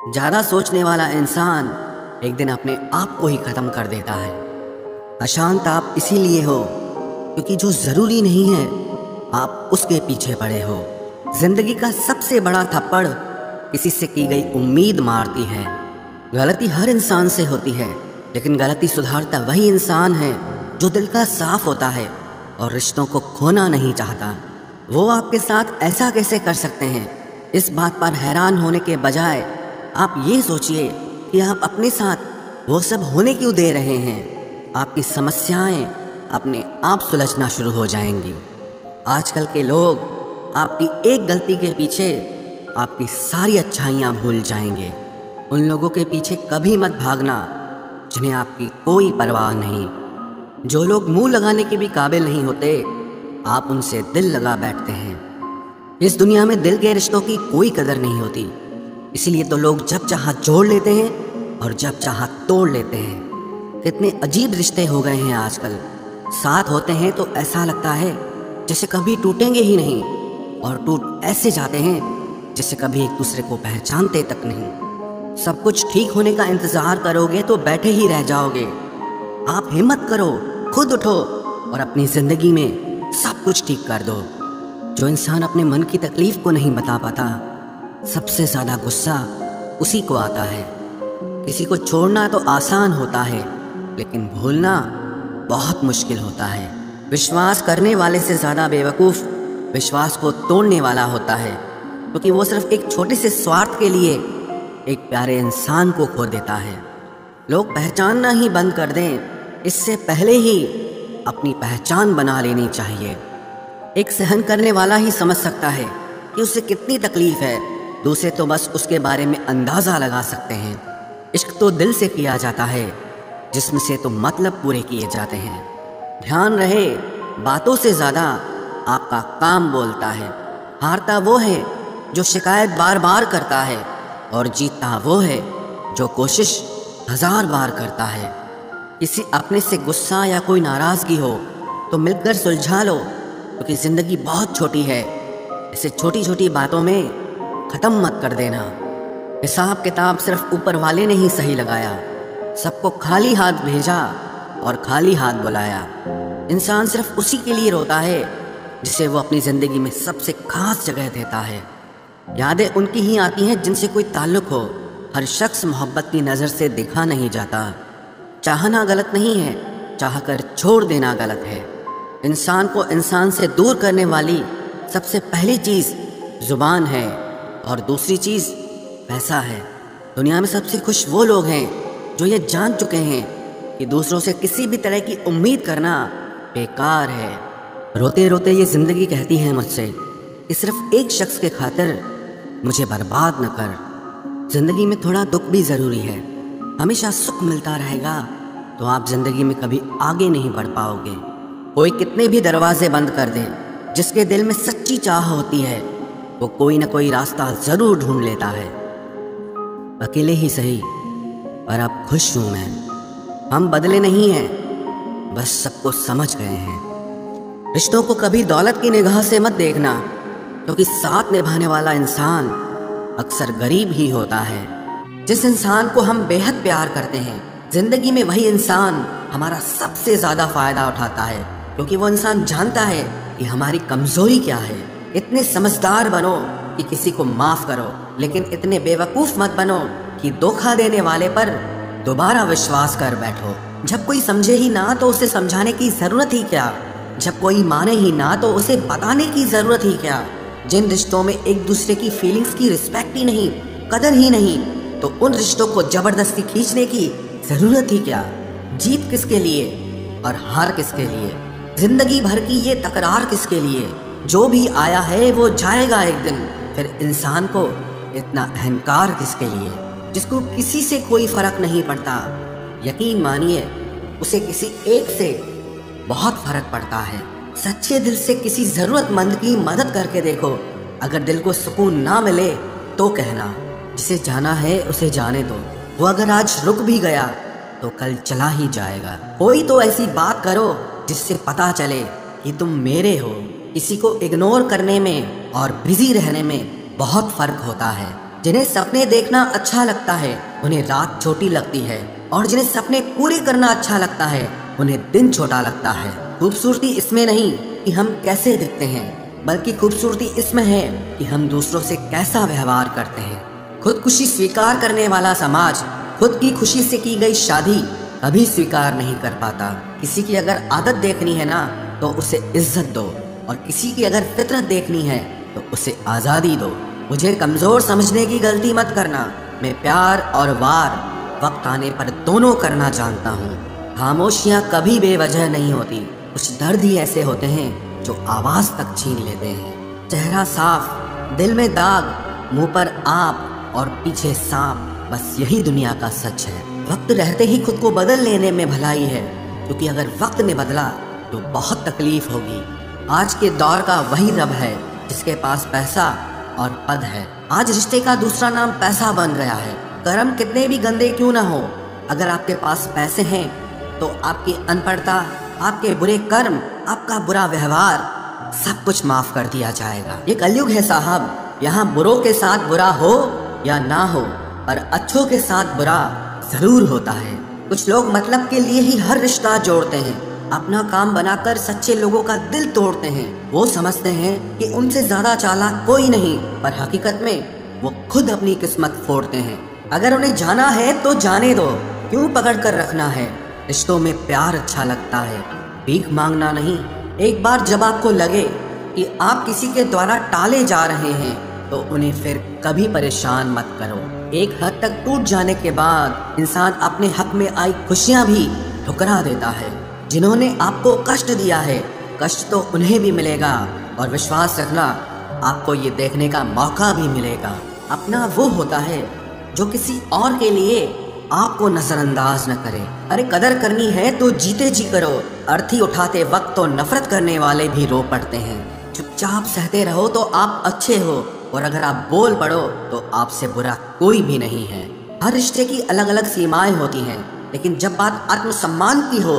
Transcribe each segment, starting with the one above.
ज़्यादा सोचने वाला इंसान एक दिन अपने आप को ही ख़त्म कर देता है। अशांत आप इसीलिए हो क्योंकि जो ज़रूरी नहीं है आप उसके पीछे पड़े हो। ज़िंदगी का सबसे बड़ा थप्पड़ किसी से की गई उम्मीद मारती है। गलती हर इंसान से होती है, लेकिन गलती सुधारता वही इंसान है जो दिल का साफ होता है और रिश्तों को खोना नहीं चाहता। वो आपके साथ ऐसा कैसे कर सकते हैं, इस बात पर हैरान होने के बजाय आप ये सोचिए कि आप अपने साथ वो सब होने क्यों दे रहे हैं। आपकी समस्याएं अपने आप सुलझना शुरू हो जाएंगी। आजकल के लोग आपकी एक गलती के पीछे आपकी सारी अच्छाइयाँ भूल जाएंगे। उन लोगों के पीछे कभी मत भागना जिन्हें आपकी कोई परवाह नहीं। जो लोग मुंह लगाने के भी काबिल नहीं होते, आप उनसे दिल लगा बैठते हैं। इस दुनिया में दिल के रिश्तों की कोई कदर नहीं होती, इसीलिए तो लोग जब चाहा जोड़ लेते हैं और जब चाहा तोड़ लेते हैं। कितने अजीब रिश्ते हो गए हैं आजकल। साथ होते हैं तो ऐसा लगता है जैसे कभी टूटेंगे ही नहीं, और टूट ऐसे जाते हैं जैसे कभी एक दूसरे को पहचानते तक नहीं। सब कुछ ठीक होने का इंतज़ार करोगे तो बैठे ही रह जाओगे। आप हिम्मत करो, खुद उठो और अपनी ज़िंदगी में सब कुछ ठीक कर दो। जो इंसान अपने मन की तकलीफ़ को नहीं बता पाता, सबसे ज़्यादा गुस्सा उसी को आता है। किसी को छोड़ना तो आसान होता है, लेकिन भूलना बहुत मुश्किल होता है। विश्वास करने वाले से ज़्यादा बेवकूफ़ विश्वास को तोड़ने वाला होता है, क्योंकि वो सिर्फ एक छोटे से स्वार्थ के लिए एक प्यारे इंसान को खो देता है। लोग पहचानना ही बंद कर दें, इससे पहले ही अपनी पहचान बना लेनी चाहिए। एक सहन करने वाला ही समझ सकता है कि उसे कितनी तकलीफ़ है, दूसरे तो बस उसके बारे में अंदाज़ा लगा सकते हैं। इश्क तो दिल से किया जाता है, जिस्म से तो मतलब पूरे किए जाते हैं। ध्यान रहे, बातों से ज़्यादा आपका काम बोलता है। हारता वो है जो शिकायत बार बार करता है, और जीतता वो है जो कोशिश 1000 बार करता है। किसी अपने से गुस्सा या कोई नाराज़गी हो तो मिलकर सुलझा लो, क्योंकि ज़िंदगी बहुत छोटी है। इसे छोटी छोटी बातों में ख़त्म मत कर देना। हिसाब किताब सिर्फ ऊपर वाले ने ही सही लगाया। सबको खाली हाथ भेजा और खाली हाथ बुलाया। इंसान सिर्फ उसी के लिए रोता है जिसे वो अपनी ज़िंदगी में सबसे खास जगह देता है। यादें उनकी ही आती हैं जिनसे कोई ताल्लुक़ हो। हर शख्स मोहब्बत की नज़र से देखा नहीं जाता। चाहना गलत नहीं है, चाहकर छोड़ देना गलत है। इंसान को इंसान से दूर करने वाली सबसे पहली चीज़ ज़ुबान है, और दूसरी चीज़ पैसा है। दुनिया में सबसे खुश वो लोग हैं जो ये जान चुके हैं कि दूसरों से किसी भी तरह की उम्मीद करना बेकार है। रोते रोते ये ज़िंदगी कहती है मुझसे कि सिर्फ एक शख्स के खातिर मुझे बर्बाद न कर। ज़िंदगी में थोड़ा दुख भी ज़रूरी है। हमेशा सुख मिलता रहेगा तो आप ज़िंदगी में कभी आगे नहीं बढ़ पाओगे। कोई कितने भी दरवाजे बंद कर दे, जिसके दिल में सच्ची चाह होती है वो कोई ना कोई रास्ता ज़रूर ढूंढ लेता है। अकेले ही सही, पर अब खुश हूँ मैं। हम बदले नहीं हैं, बस सबको समझ गए हैं। रिश्तों को कभी दौलत की निगाह से मत देखना, क्योंकि साथ निभाने वाला इंसान अक्सर गरीब ही होता है। जिस इंसान को हम बेहद प्यार करते हैं, जिंदगी में वही इंसान हमारा सबसे ज़्यादा फ़ायदा उठाता है, क्योंकि वो इंसान जानता है कि हमारी कमज़ोरी क्या है। इतने समझदार बनो कि किसी को माफ़ करो, लेकिन इतने बेवकूफ़ मत बनो कि धोखा देने वाले पर दोबारा विश्वास कर बैठो। जब कोई समझे ही ना तो उसे समझाने की ज़रूरत ही क्या। जब कोई माने ही ना तो उसे बताने की ज़रूरत ही क्या। जिन रिश्तों में एक दूसरे की फीलिंग्स की रिस्पेक्ट ही नहीं, कदर ही नहीं, तो उन रिश्तों को ज़बरदस्ती खींचने की ज़रूरत ही क्या। जीत किसके लिए और हार किसके लिए, ज़िंदगी भर की ये तकरार किसके लिए। जो भी आया है वो जाएगा एक दिन, फिर इंसान को इतना अहंकार किसके लिए, जिसको किसी से कोई फ़र्क नहीं पड़ता। यकीन मानिए, उसे किसी एक से बहुत फ़र्क पड़ता है। सच्चे दिल से किसी ज़रूरतमंद की मदद करके देखो। अगर दिल को सुकून ना मिले तो कहना, जिसे जाना है उसे जाने दो। वो अगर आज रुक भी गया तो कल चला ही जाएगा। कोई तो ऐसी बात करो जिससे पता चले कि तुम मेरे हो। किसी को इग्नोर करने में और बिजी रहने में बहुत फ़र्क होता है। जिन्हें सपने देखना अच्छा लगता है उन्हें रात छोटी लगती है, और जिन्हें सपने पूरे करना अच्छा लगता है उन्हें दिन छोटा लगता है। खूबसूरती इसमें नहीं कि हम कैसे दिखते हैं, बल्कि खूबसूरती इसमें है कि हम दूसरों से कैसा व्यवहार करते हैं। खुदकुशी स्वीकार करने वाला समाज खुद की खुशी से की गई शादी कभी स्वीकार नहीं कर पाता। किसी की अगर आदत देखनी है ना तो उसे इज्जत दो, और किसी की अगर फितरत देखनी है तो उसे आज़ादी दो। मुझे कमज़ोर समझने की गलती मत करना। मैं प्यार और वार वक्त आने पर दोनों करना जानता हूँ। खामोशियाँ कभी बेवजह नहीं होती। कुछ दर्द ही ऐसे होते हैं जो आवाज़ तक छीन लेते हैं। चेहरा साफ, दिल में दाग, मुंह पर आप और पीछे सांप, बस यही दुनिया का सच है। वक्त रहते ही खुद को बदल लेने में भलाई है, क्योंकि अगर वक्त ने बदला तो बहुत तकलीफ होगी। आज के दौर का वही रब है जिसके पास पैसा और पद है। आज रिश्ते का दूसरा नाम पैसा बन गया है। कर्म कितने भी गंदे क्यों ना हो, अगर आपके पास पैसे हैं तो आपकी अनपढ़ता, आपके बुरे कर्म, आपका बुरा व्यवहार सब कुछ माफ कर दिया जाएगा। ये कलयुग है साहब, यहाँ बुरों के साथ बुरा हो या ना हो, पर अच्छों के साथ बुरा जरूर होता है। कुछ लोग मतलब के लिए ही हर रिश्ता जोड़ते हैं, अपना काम बनाकर सच्चे लोगों का दिल तोड़ते हैं। वो समझते हैं कि उनसे ज्यादा चालाक कोई नहीं, पर हकीकत में वो खुद अपनी किस्मत फोड़ते हैं। अगर उन्हें जाना है तो जाने दो, क्यों पकड़ कर रखना है। रिश्तों में प्यार अच्छा लगता है, भीख मांगना नहीं। एक बार जब आपको लगे कि आप किसी के द्वारा टाले जा रहे हैं तो उन्हें फिर कभी परेशान मत करो। एक हद तक टूट जाने के बाद इंसान अपने हक में आई खुशियां भी ठुकरा देता है। जिन्होंने आपको कष्ट दिया है, कष्ट तो उन्हें भी मिलेगा, और विश्वास रखना आपको ये देखने का मौका भी मिलेगा। अपना वो होता है जो किसी और के लिए आपको नजरअंदाज न करे। अरे कदर करनी है तो जीते जी करो। अर्थी उठाते वक्त तो नफरत करने वाले भी रो पड़ते हैं। चुपचाप सहते रहो तो आप अच्छे हो, और अगर आप बोल पड़ो तो आपसे बुरा कोई भी नहीं है। हर रिश्ते की अलग अलग सीमाएं होती हैं, लेकिन जब बात आत्मसम्मान की हो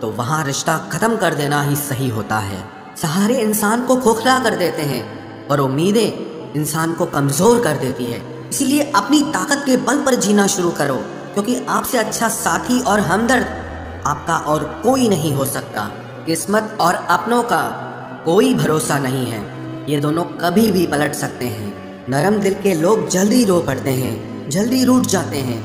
तो वहाँ रिश्ता खत्म कर देना ही सही होता है। सहारे इंसान को खोखला कर देते हैं और उम्मीदें इंसान को कमजोर कर देती है। इसीलिए अपनी ताकत के बल पर जीना शुरू करो, क्योंकि आपसे अच्छा साथी और हमदर्द आपका और कोई नहीं हो सकता। किस्मत और अपनों का कोई भरोसा नहीं है, ये दोनों कभी भी पलट सकते हैं। नरम दिल के लोग जल्दी रो पड़ते हैं, जल्दी रूठ जाते हैं,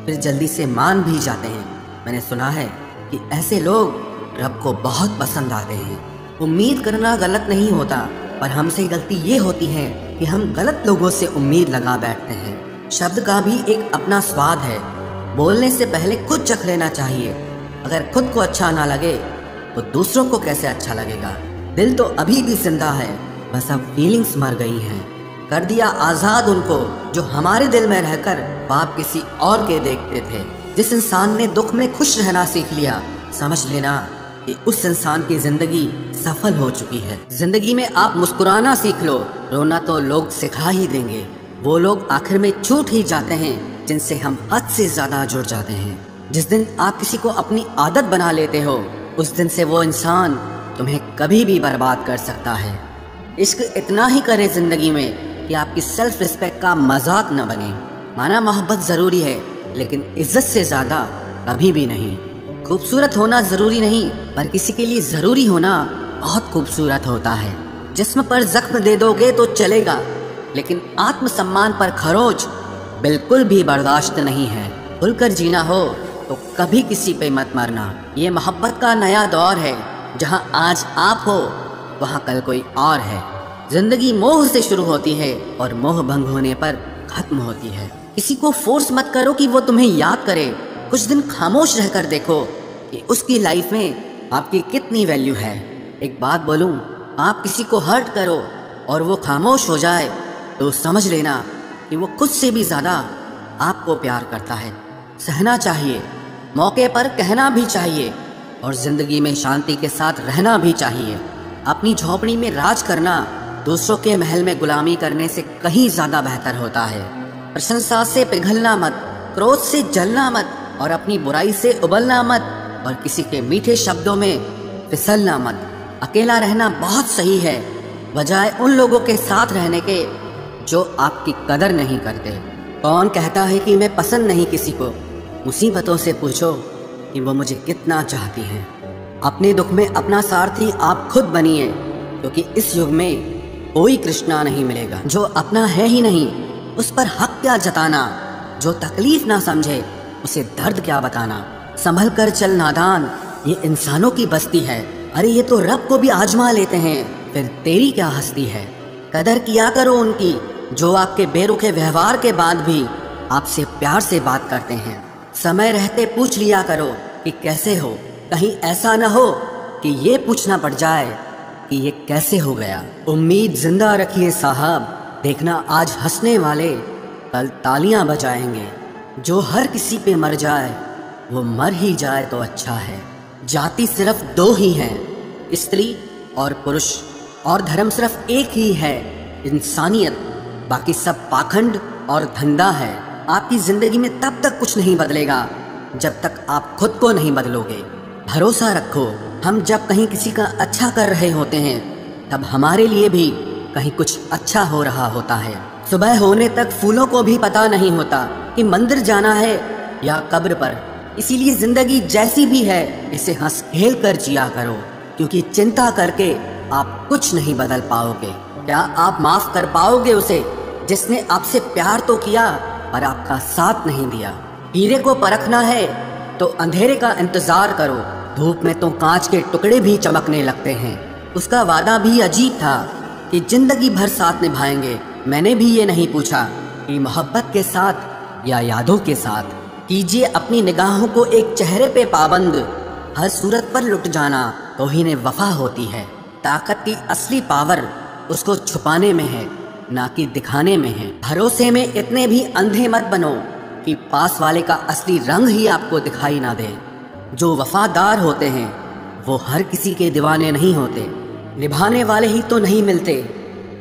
फिर जल्दी से मान भी जाते हैं। मैंने सुना है कि ऐसे लोग रब को बहुत पसंद आते हैं। उम्मीद करना गलत नहीं होता, पर हमसे गलती ये होती है कि हम गलत लोगों से उम्मीद लगा बैठते हैं। शब्द का भी एक अपना स्वाद है, बोलने से पहले खुद चख लेना चाहिए। अगर खुद को अच्छा ना लगे तो दूसरों को कैसे अच्छा लगेगा। दिल तो अभी भी जिंदा है, बस अब फीलिंग्स मर गई हैं। कर दिया आज़ाद उनको जो हमारे दिल में रहकर पाप किसी और के देखते थे। जिस इंसान ने दुख में खुश रहना सीख लिया, समझ लेना कि उस इंसान की जिंदगी सफल हो चुकी है। जिंदगी में आप मुस्कुराना सीख लो, रोना तो लोग सिखा ही देंगे। वो लोग आखिर में छूट ही जाते हैं जिनसे हम हद से ज्यादा जुड़ जाते हैं। जिस दिन आप किसी को अपनी आदत बना लेते हो, उस दिन से वो इंसान तुम्हें कभी भी बर्बाद कर सकता है। इश्क इतना ही करे जिंदगी में कि आपकी सेल्फ रिस्पेक्ट का मजाक न बने। माना मोहब्बत जरूरी है, लेकिन इज्जत से ज्यादा कभी भी नहीं। खूबसूरत होना जरूरी नहीं, पर किसी के लिए जरूरी होना बहुत खूबसूरत होता है। जिस्म पर जख्म दे दोगे तो चलेगा, लेकिन आत्मसम्मान पर खरोच बिल्कुल भी बर्दाश्त नहीं है। खुलकर जीना हो तो कभी किसी पे मत मरना। ये मोहब्बत का नया दौर है, जहाँ आज आप हो वहाँ कल कोई और है। जिंदगी मोह से शुरू होती है और मोह भंग होने पर खत्म होती है। किसी को फोर्स मत करो कि वो तुम्हें याद करे। कुछ दिन खामोश रहकर देखो कि उसकी लाइफ में आपकी कितनी वैल्यू है। एक बात बोलूं, आप किसी को हर्ट करो और वो खामोश हो जाए तो समझ लेना कि वो खुद से भी ज़्यादा आपको प्यार करता है। सहना चाहिए, मौके पर कहना भी चाहिए, और ज़िंदगी में शांति के साथ रहना भी चाहिए। अपनी झोपड़ी में राज करना दूसरों के महल में गुलामी करने से कहीं ज़्यादा बेहतर होता है। प्रशंसा से पिघलना मत, क्रोध से जलना मत, और अपनी बुराई से उबलना मत, और किसी के मीठे शब्दों में फिसलना मत। अकेला रहना बहुत सही है, बजाय उन लोगों के साथ रहने के जो आपकी कदर नहीं करते। कौन कहता है कि मैं पसंद नहीं किसी को? मुसीबतों से पूछो कि वो मुझे कितना चाहती हैं। अपने दुख में अपना सारथी आप खुद बनिए, क्योंकि इस युग में कोई कृष्णा नहीं मिलेगा। जो अपना है ही नहीं उस पर हक क्या जताना, जो तकलीफ ना समझे उसे दर्द क्या बताना। संभल कर चल नादान, ये इंसानों की बस्ती है। अरे ये तो रब को भी आजमा लेते हैं, फिर तेरी क्या हस्ती है। कदर किया करो उनकी जो आपके बेरुखे व्यवहार के बाद भी आपसे प्यार से बात करते हैं। समय रहते पूछ लिया करो कि कैसे हो, कहीं ऐसा न हो कि ये पूछना पड़ जाए कि ये कैसे हो गया। उम्मीद जिंदा रखिए साहब, देखना आज हंसने वाले कल तालियां बजाएंगे। जो हर किसी पे मर जाए वो मर ही जाए तो अच्छा है। जाति सिर्फ दो ही हैं, स्त्री और पुरुष, और धर्म सिर्फ एक ही है, इंसानियत। बाकी सब पाखंड और धंधा है। आपकी जिंदगी में तब तक कुछ नहीं बदलेगा जब तक आप खुद को नहीं बदलोगे। भरोसा रखो, हम जब कहीं किसी का अच्छा कर रहे होते हैं तब हमारे लिए भी कहीं कुछ अच्छा हो रहा होता है। सुबह होने तक फूलों को भी पता नहीं होता कि मंदिर जाना है या कब्र पर। इसीलिए जिंदगी जैसी भी है इसे हंस खेल कर जिया करो, क्योंकि चिंता करके आप कुछ नहीं बदल पाओगे। क्या आप माफ कर पाओगे उसे जिसने आपसे प्यार तो किया पर आपका साथ नहीं दिया? हीरे को परखना है तो अंधेरे का इंतजार करो, धूप में तो कांच के टुकड़े भी चमकने लगते हैं। उसका वादा भी अजीब था कि जिंदगी भर साथ निभाएंगे। मैंने भी ये नहीं पूछा कि मोहब्बत के साथ या यादों के साथ। कीजिए अपनी निगाहों को एक चेहरे पे पाबंद, हर सूरत पर लुट जाना तौहीन वफा होती है। ताकत की असली पावर उसको छुपाने में है, ना कि दिखाने में है। भरोसे में इतने भी अंधे मत बनो कि पास वाले का असली रंग ही आपको दिखाई ना दे। जो वफादार होते हैं वो हर किसी के दीवाने नहीं होते। निभाने वाले ही तो नहीं मिलते,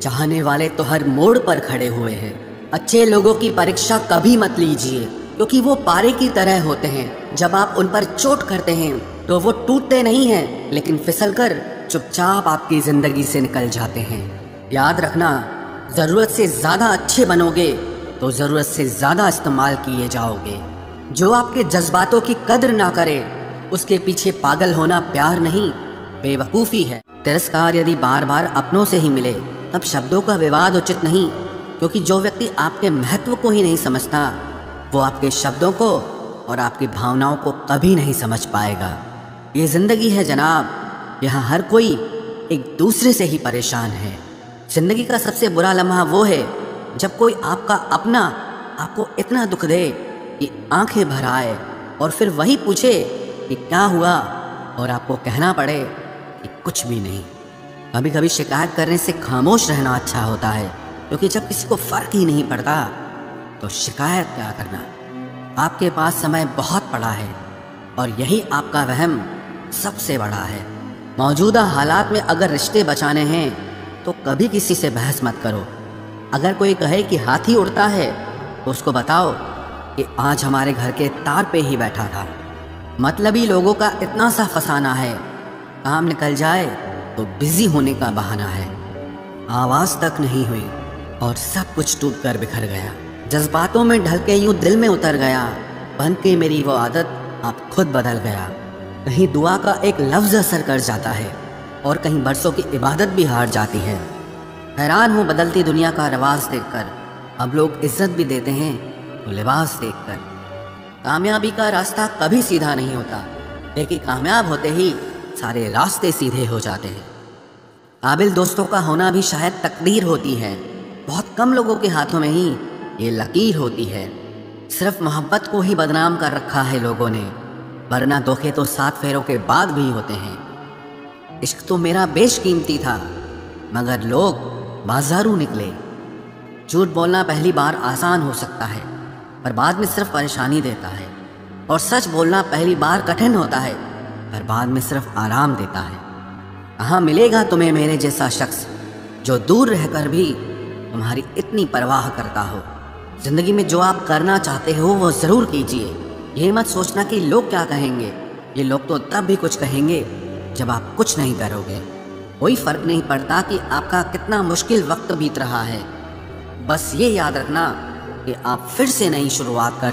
चाहने वाले तो हर मोड़ पर खड़े हुए हैं। अच्छे लोगों की परीक्षा कभी मत लीजिए, क्योंकि वो पारे की तरह होते हैं। जब आप उन पर चोट करते हैं तो वो टूटते नहीं हैं, लेकिन फिसलकर चुपचाप आपकी जिंदगी से निकल जाते हैं। याद रखना, ज़रूरत से ज़्यादा अच्छे बनोगे तो ज़रूरत से ज़्यादा इस्तेमाल किए जाओगे। जो आपके जज्बातों की कद्र ना करे उसके पीछे पागल होना प्यार नहीं, बेवकूफ़ी है। तिरस्कार यदि बार बार अपनों से ही मिले तब शब्दों का विवाद उचित नहीं, क्योंकि जो व्यक्ति आपके महत्व को ही नहीं समझता वो आपके शब्दों को और आपकी भावनाओं को कभी नहीं समझ पाएगा। ये ज़िंदगी है जनाब, यहाँ हर कोई एक दूसरे से ही परेशान है। ज़िंदगी का सबसे बुरा लम्हा वो है जब कोई आपका अपना आपको इतना दुख दे कि आंखें भर आए और फिर वही पूछे कि क्या हुआ, और आपको कहना पड़े कि कुछ भी नहीं। कभी कभी शिकायत करने से खामोश रहना अच्छा होता है, क्योंकि जब किसी को फ़र्क ही नहीं पड़ता तो शिकायत क्या करना। आपके पास समय बहुत पड़ा है और यही आपका वहम सबसे बड़ा है। मौजूदा हालात में अगर रिश्ते बचाने हैं तो कभी किसी से बहस मत करो। अगर कोई कहे कि हाथी उड़ता है तो उसको बताओ कि आज हमारे घर के तार पे ही बैठा था। मतलबी लोगों का इतना सा फसाना है, काम निकल जाए तो बिजी होने का बहाना है। आवाज़ तक नहीं हुई और सब कुछ टूट कर बिखर गया। जज्बातों में ढल के यूँ दिल में उतर गया, बन के मेरी वो आदत आप खुद बदल गया। कहीं दुआ का एक लफ्ज़ असर कर जाता है और कहीं बरसों की इबादत भी हार जाती है। हैरान हूँ बदलती दुनिया का रवाज देखकर, अब लोग इज्जत भी देते हैं तो लिबास देखकर। कामयाबी का रास्ता कभी सीधा नहीं होता, लेकिन कामयाब होते ही सारे रास्ते सीधे हो जाते हैं। काबिल दोस्तों का होना भी शायद तकदीर होती है। बहुत कम लोगों के हाथों में ही ये लकीर होती है। सिर्फ मोहब्बत को ही बदनाम कर रखा है लोगों ने, वरना धोखे तो 7 फेरों के बाद भी होते हैं। इश्क तो मेरा बेशकीमती था, मगर लोग बाजारू निकले। झूठ बोलना पहली बार आसान हो सकता है, पर बाद में सिर्फ परेशानी देता है। और सच बोलना पहली बार कठिन होता है, पर बाद में सिर्फ आराम देता है। कहाँ मिलेगा तुम्हें मेरे जैसा शख्स जो दूर रहकर भी तुम्हारी इतनी परवाह करता हो। ज़िंदगी में जो आप करना चाहते हो वो ज़रूर कीजिए। ये मत सोचना कि लोग क्या कहेंगे। ये लोग तो तब भी कुछ कहेंगे जब आप कुछ नहीं करोगे। कोई फ़र्क नहीं पड़ता कि आपका कितना मुश्किल वक्त बीत रहा है, बस ये याद रखना कि आप फिर से नई शुरुआत कर